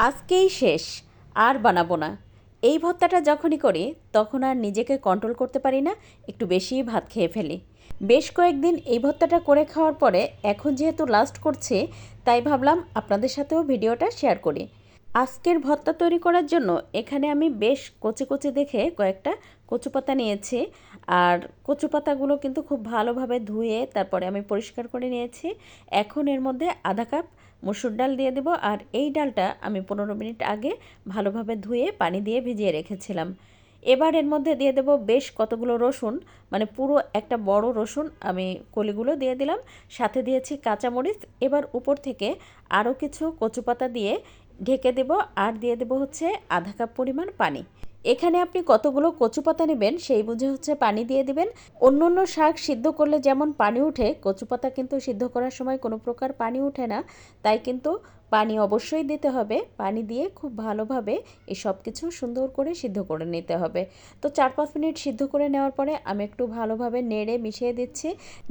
আজকেই শেষ, আর বানাবো না। এই ভর্তাটা যখনই করি তখন আর নিজেকে কন্ট্রোল করতে পারি না, একটু বেশিই ভাত খেয়ে ফেলি। বেশ কয়েকদিন এই ভর্তাটা করে খাওয়ার পরে এখন যেহেতু লাস্ট করছি, তাই ভাবলাম আপনাদের সাথেও ভিডিওটা শেয়ার করি। আজকের ভর্তা তৈরি করার জন্য এখানে আমি বেশ কচি কচি দেখে কয়েকটা কচু পাতা নিয়েছি। আর কচু পাতাগুলো কিন্তু খুব ভালোভাবে ধুয়ে তারপরে আমি পরিষ্কার করে নিয়েছি। এখন এর মধ্যে আধা কাপ মসুর ডাল দিয়ে দেব। আর এই ডালটা আমি 15 মিনিট আগে ভালোভাবে ধুয়ে পানি দিয়ে ভিজিয়ে রেখেছিলাম। এবার এর মধ্যে দিয়ে দেব বেশ কতগুলো রসুন, মানে পুরো একটা বড় রসুন আমি কলিগুলো দিয়ে দিলাম। সাথে দিয়েছি কাঁচামরিচ। এবার উপর থেকে আরও কিছু কচু পাতা দিয়ে ঢেকে দেব। আর দিয়ে দেব হচ্ছে আধা কাপ পরিমাণ পানি। এখানে আপনি কতগুলো কচু পাতা নেবেন সেই বুঝে হচ্ছে পানি দিয়ে দিবেন। অন্য অন্য শাক সিদ্ধ করলে যেমন পানি উঠে, কচু পাতা কিন্তু সিদ্ধ করার সময় কোনো প্রকার পানি উঠে না। তাই কিন্তু পানি অবশ্যই দিতে হবে। পানি দিয়ে খুব ভালোভাবে এই সব কিছু সুন্দর করে সিদ্ধ করে নিতে হবে। তো 4-5 মিনিট সিদ্ধ করে নেওয়ার পরে আমি একটু ভালোভাবে নেড়ে মিশিয়ে দিচ্ছি,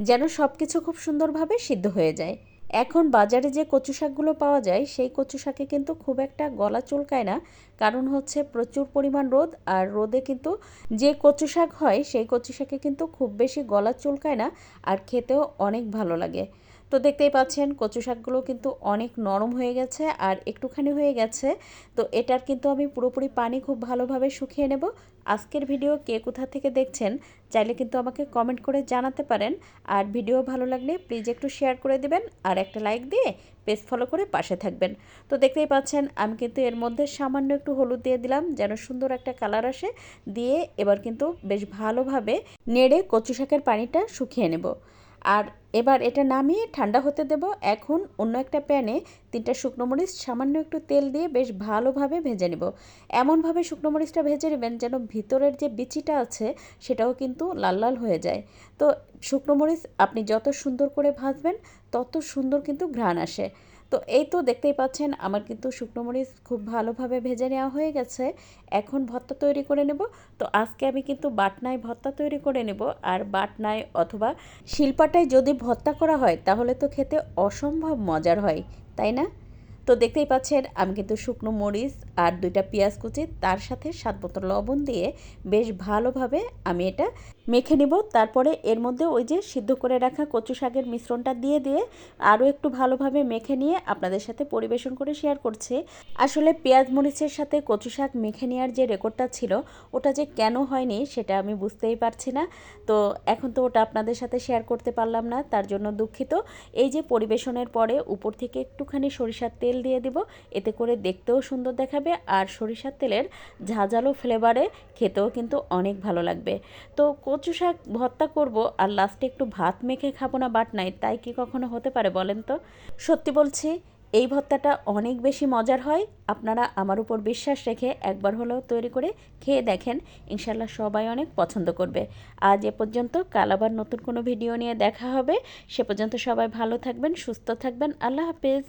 যেন সব কিছু খুব সুন্দরভাবে সিদ্ধ হয়ে যায়। এখন বাজারে যে কচু শাকগুলো পাওয়া যায় সেই কচু শাকে কিন্তু খুব একটা গলা চুলকায় না, কারণ হচ্ছে প্রচুর পরিমাণ রোদ। আর রোদে কিন্তু যে কচু শাক হয় সেই কচু শাকে কিন্তু খুব বেশি গলা চুলকায় না, আর খেতেও অনেক ভালো লাগে। তো দেখতেই পাচ্ছেন কচু শাকগুলো কিন্তু অনেক নরম হয়ে গেছে আর একটুখানি হয়ে গেছে। তো এটার কিন্তু আমি পুরোপুরি পানি খুব ভালোভাবে শুকিয়ে নেব। আজকের ভিডিও কে কোথা থেকে দেখছেন চাইলে কিন্তু আমাকে কমেন্ট করে জানাতে পারেন। আর ভিডিও ভালো লাগলে প্লিজ একটু শেয়ার করে দেবেন আর একটা লাইক দিয়ে পেজ ফলো করে পাশে থাকবেন। তো দেখতেই পাচ্ছেন আমি কিন্তু এর মধ্যে সামান্য একটু হলুদ দিয়ে দিলাম যেন সুন্দর একটা কালার আসে। দিয়ে এবার কিন্তু বেশ ভালোভাবে নেড়ে কচু শাকের পানিটা শুকিয়ে নেব। আর এবার এটা নামিয়ে ঠান্ডা হতে দেব। এখন অন্য একটা প্যানে 3টা শুকনো মরিচ সামান্য একটু তেল দিয়ে বেশ ভালোভাবে ভেজে নেব। এমনভাবে শুকনো মরিচটা ভেজে নেবেন যেন ভিতরের যে বিচিটা আছে সেটাও কিন্তু লাল লাল হয়ে যায়। তো শুকনো মরিচ আপনি যত সুন্দর করে ভাজবেন তত সুন্দর কিন্তু ঘ্রাণ আসে। তো এই তো দেখতেই পাচ্ছেন আমার কিন্তু শুকনো মরিচ খুব ভালোভাবে ভেজে নেওয়া হয়ে গেছে। এখন ভর্তা তৈরি করে নেব। তো আজকে আমি কিন্তু বাটনায় ভর্তা তৈরি করে নেব। আর বাটনায় অথবা শিলপাটায় যদি ভর্তা করা হয় তাহলে তো খেতে অসম্ভব মজার হয়, তাই না? তো দেখতেই পাচ্ছেন আমি কিন্তু শুকনো মরিচ আর 2টা পেঁয়াজ কুচি তার সাথে স্বাদমতো লবণ দিয়ে বেশ ভালোভাবে আমি এটা মেখে নেব। তারপরে এর মধ্যে ওই যে সিদ্ধ করে রাখা কচু শাকের মিশ্রণটা দিয়ে দিয়ে আরও একটু ভালোভাবে মেখে নিয়ে আপনাদের সাথে পরিবেশন করে শেয়ার করছি। আসলে পেঁয়াজ মরিচের সাথে কচু শাক মেখে নেওয়ার যে রেকর্ডটা ছিল ওটা যে কেন হয়নি সেটা আমি বুঝতেই পারছি না। তো এখন তো ওটা আপনাদের সাথে শেয়ার করতে পারলাম না, তার জন্য দুঃখিত। এই যে পরিবেশনের পরে উপর থেকে একটুখানি সরিষার তেল দিয়ে দিব, এতে করে দেখতেও সুন্দর দেখাবে আর সরিষার তেলের ঝাঁঝালো ফ্লেভারে খেতেও কিন্তু অনেক ভালো লাগবে। তো কচু শাক ভর্তা করব আর লাস্টে একটু ভাত মেখে খাবো না বাটনায়, তাই কি কখনো হতে পারে বলেন তো? সত্যি বলছি এই ভর্তাটা অনেক বেশি মজার হয়। আপনারা আমার উপর বিশ্বাস রেখে একবার হলেও তৈরি করে খেয়ে দেখেন, ইনশাল্লাহ সবাই অনেক পছন্দ করবে। আজ এ পর্যন্ত, কাল আবার নতুন কোনো ভিডিও নিয়ে দেখা হবে। সে পর্যন্ত সবাই ভালো থাকবেন, সুস্থ থাকবেন। আল্লাহ হাফেজ।